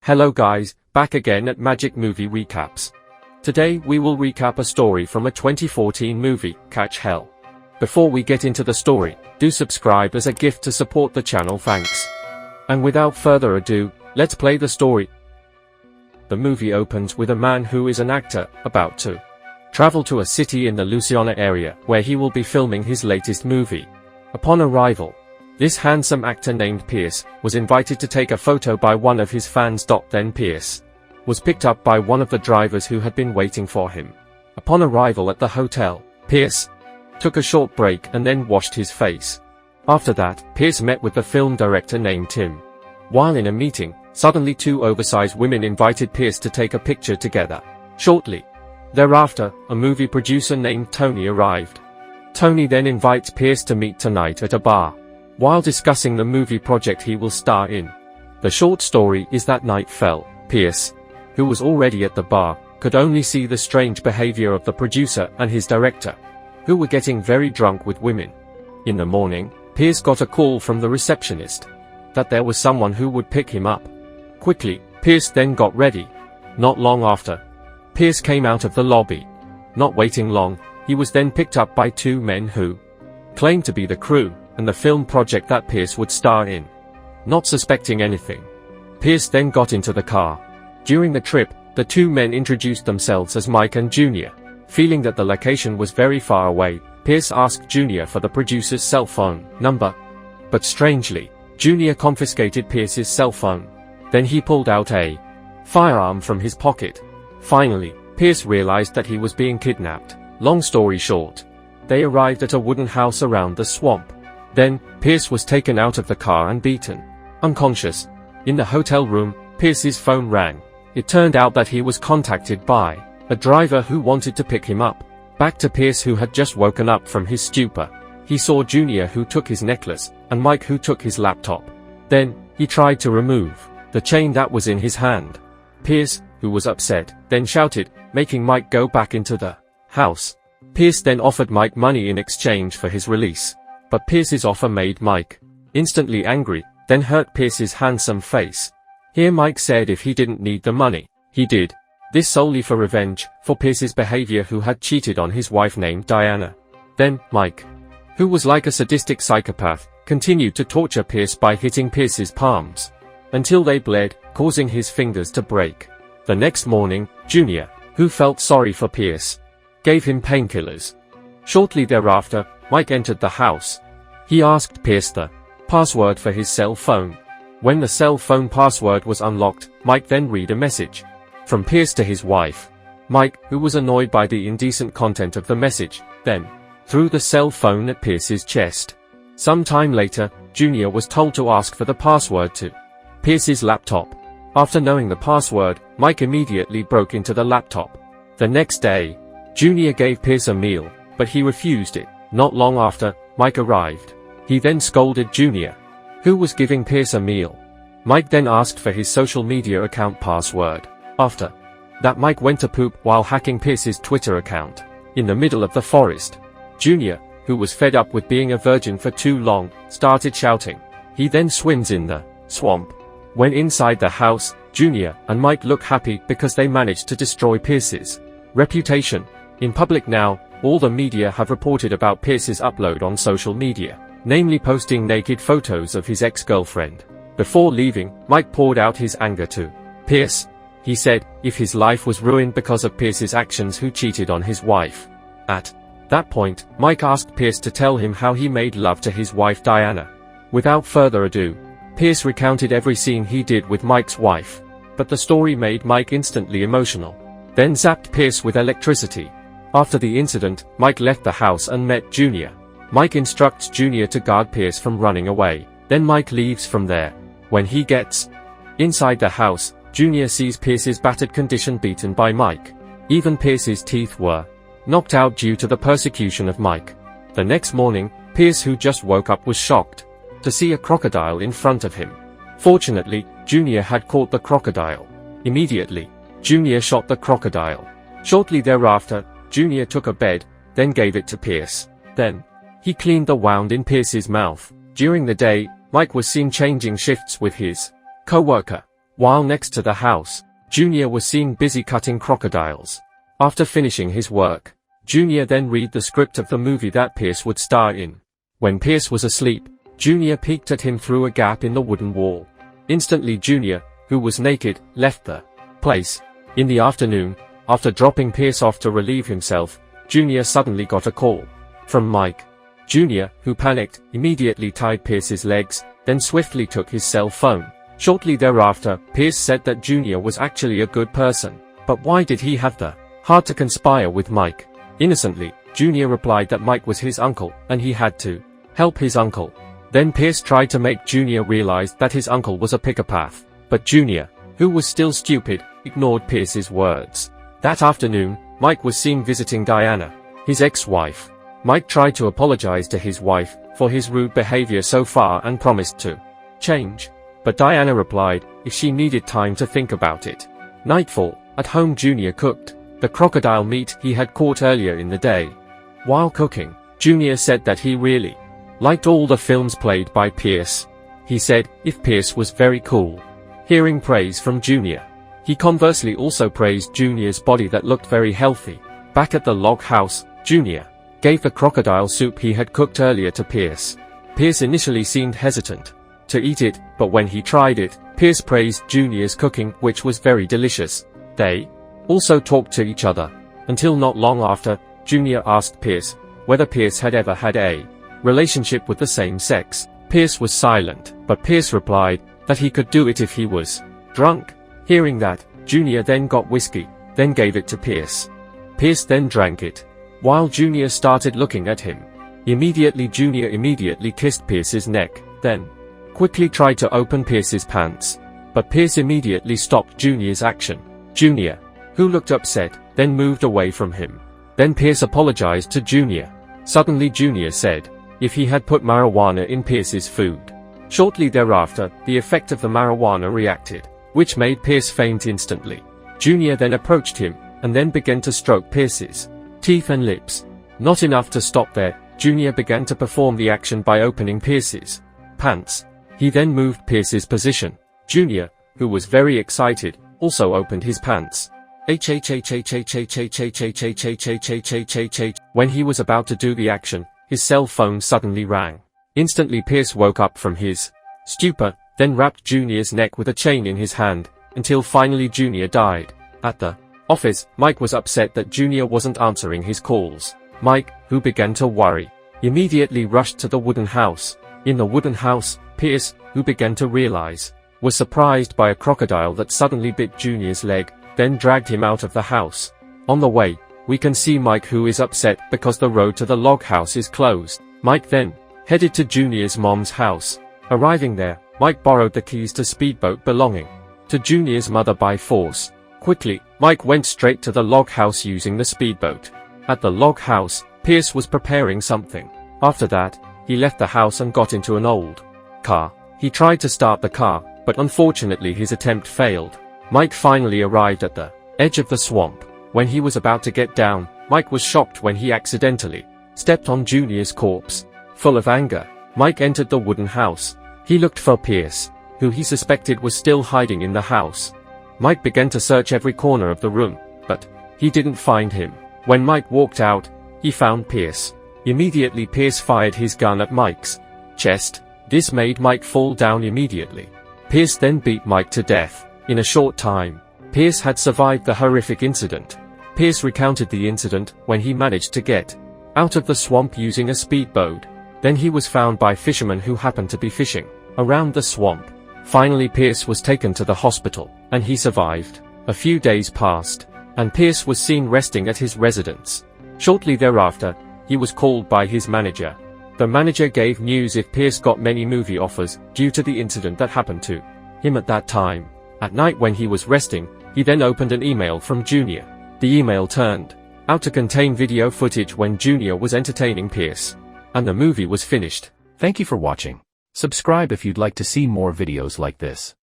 Hello guys, back again at Magic Movie Recaps. Today we will recap a story from a 2014 movie, Catch Hell. Before we get into the story, do subscribe as a gift to support the channel, thanks. And without further ado, let's play the story. The movie opens with a man who is an actor, about to travel to a city in the Louisiana area, where he will be filming his latest movie. Upon arrival, this handsome actor named Pierce was invited to take a photo by one of his fans. Then Pierce was picked up by one of the drivers who had been waiting for him. Upon arrival at the hotel, Pierce took a short break and then washed his face. After that, Pierce met with the film director named Tim. While in a meeting, suddenly two oversized women invited Pierce to take a picture together. Shortly thereafter, a movie producer named Tony arrived. Tony then invites Pierce to meet tonight at a bar, while discussing the movie project he will star in. The short story is that night fell. Pierce, who was already at the bar, could only see the strange behavior of the producer and his director, who were getting very drunk with women. In the morning, Pierce got a call from the receptionist that there was someone who would pick him up. Quickly, Pierce then got ready. Not long after, Pierce came out of the lobby. Not waiting long, he was then picked up by two men who claimed to be the crew and the film project that Pierce would star in. Not suspecting anything, Pierce then got into the car. During the trip, the two men introduced themselves as Mike and Junior. Feeling that the location was very far away, Pierce asked Junior for the producer's cell phone number. But strangely, Junior confiscated Pierce's cell phone. Then he pulled out a firearm from his pocket. Finally, Pierce realized that he was being kidnapped. Long story short, they arrived at a wooden house around the swamp. Then, Pierce was taken out of the car and beaten unconscious. In the hotel room, Pierce's phone rang. It turned out that he was contacted by a driver who wanted to pick him up. Back to Pierce, who had just woken up from his stupor. He saw Junior, who took his necklace, and Mike, who took his laptop. Then, he tried to remove the chain that was in his hand. Pierce, who was upset, then shouted, making Mike go back into the house. Pierce then offered Mike money in exchange for his release. But Pierce's offer made Mike instantly angry, then hurt Pierce's handsome face. Here Mike said if he didn't need the money, he did this solely for revenge, for Pierce's behavior, who had cheated on his wife named Diana. Then, Mike, who was like a sadistic psychopath, continued to torture Pierce by hitting Pierce's palms until they bled, causing his fingers to break. The next morning, Junior, who felt sorry for Pierce, gave him painkillers. Shortly thereafter, Mike entered the house. He asked Pierce the password for his cell phone. When the cell phone password was unlocked, Mike then read a message from Pierce to his wife. Mike, who was annoyed by the indecent content of the message, then threw the cell phone at Pierce's chest. Some time later, Junior was told to ask for the password to Pierce's laptop. After knowing the password, Mike immediately broke into the laptop. The next day, Junior gave Pierce a meal, but he refused it. Not long after, Mike arrived. He then scolded Junior, who was giving Pierce a meal. Mike then asked for his social media account password. After that, Mike went to poop while hacking Pierce's Twitter account. In the middle of the forest, Junior, who was fed up with being a virgin for too long, started shouting. He then swims in the swamp. When inside the house, Junior and Mike look happy because they managed to destroy Pierce's reputation. In public now, all the media have reported about Pierce's upload on social media, namely posting naked photos of his ex-girlfriend. Before leaving, Mike poured out his anger to Pierce. He said, if his life was ruined because of Pierce's actions, who cheated on his wife. At that point, Mike asked Pierce to tell him how he made love to his wife Diana. Without further ado, Pierce recounted every scene he did with Mike's wife. But the story made Mike instantly emotional. Then zapped Pierce with electricity. After the incident, Mike left the house and met Junior. Mike instructs Junior to guard Pierce from running away. Then Mike leaves from there. When he gets inside the house, Junior sees Pierce's battered condition beaten by Mike. Even Pierce's teeth were knocked out due to the persecution of Mike. The next morning, Pierce, who just woke up, was shocked to see a crocodile in front of him. Fortunately, Junior had caught the crocodile. Immediately, Junior shot the crocodile. Shortly thereafter, Junior took a bed, then gave it to Pierce. Then, he cleaned the wound in Pierce's mouth. During the day, Mike was seen changing shifts with his co-worker. While next to the house, Junior was seen busy cutting crocodiles. After finishing his work, Junior then read the script of the movie that Pierce would star in. When Pierce was asleep, Junior peeked at him through a gap in the wooden wall. Instantly Junior, who was naked, left the place. In the afternoon, after dropping Pierce off to relieve himself, Junior suddenly got a call from Mike. Junior, who panicked, immediately tied Pierce's legs, then swiftly took his cell phone. Shortly thereafter, Pierce said that Junior was actually a good person. But why did he have the heart to conspire with Mike? Innocently, Junior replied that Mike was his uncle, and he had to help his uncle. Then Pierce tried to make Junior realize that his uncle was a psychopath. But Junior, who was still stupid, ignored Pierce's words. That afternoon, Mike was seen visiting Diana, his ex-wife. Mike tried to apologize to his wife for his rude behavior so far and promised to change. But Diana replied if she needed time to think about it. Nightfall, at home Junior cooked the crocodile meat he had caught earlier in the day. While cooking, Junior said that he really liked all the films played by Pierce. He said if Pierce was very cool. Hearing praise from Junior, he conversely also praised Junior's body that looked very healthy. Back at the log house, Junior gave the crocodile soup he had cooked earlier to Pierce. Pierce initially seemed hesitant to eat it, but when he tried it, Pierce praised Junior's cooking, which was very delicious. They also talked to each other, until not long after, Junior asked Pierce whether Pierce had ever had a relationship with the same sex. Pierce was silent, but Pierce replied that he could do it if he was drunk. Hearing that, Junior then got whiskey, then gave it to Pierce. Pierce then drank it. While Junior started looking at him, Junior immediately kissed Pierce's neck, then quickly tried to open Pierce's pants. But Pierce immediately stopped Junior's action. Junior, who looked upset, then moved away from him. Then Pierce apologized to Junior. Suddenly Junior said if he had put marijuana in Pierce's food. Shortly thereafter, the effect of the marijuana reacted, which made Pierce faint instantly. Junior then approached him, and then began to stroke Pierce's teeth and lips. Not enough to stop there, Junior began to perform the action by opening Pierce's pants. He then moved Pierce's position. Junior, who was very excited, also opened his pants. When he was about to do the action, his cell phone suddenly rang. Instantly Pierce woke up from his stupor, then wrapped Junior's neck with a chain in his hand, until finally Junior died. At the office, Mike was upset that Junior wasn't answering his calls. Mike, who began to worry, immediately rushed to the wooden house. In the wooden house, Pierce, who began to realize, was surprised by a crocodile that suddenly bit Junior's leg, then dragged him out of the house. On the way, we can see Mike, who is upset because the road to the log house is closed. Mike then headed to Junior's mom's house. Arriving there, Mike borrowed the keys to speedboat belonging to Junior's mother by force. Quickly, Mike went straight to the log house using the speedboat. At the log house, Pierce was preparing something. After that, he left the house and got into an old car. He tried to start the car, but unfortunately his attempt failed. Mike finally arrived at the edge of the swamp. When he was about to get down, Mike was shocked when he accidentally stepped on Junior's corpse. Full of anger, Mike entered the wooden house. He looked for Pierce, who he suspected was still hiding in the house. Mike began to search every corner of the room, but he didn't find him. When Mike walked out, he found Pierce. Immediately Pierce fired his gun at Mike's chest. This made Mike fall down immediately. Pierce then beat Mike to death. In a short time, Pierce had survived the horrific incident. Pierce recounted the incident when he managed to get out of the swamp using a speedboat. Then he was found by fishermen who happened to be fishing around the swamp. Finally Pierce was taken to the hospital, and he survived. A few days passed, and Pierce was seen resting at his residence. Shortly thereafter, he was called by his manager. The manager gave news if Pierce got many movie offers due to the incident that happened to him at that time. At night when he was resting, he then opened an email from Junior. The email turned out to contain video footage when Junior was entertaining Pierce. And the movie was finished. Thank you for watching. Subscribe if you'd like to see more videos like this.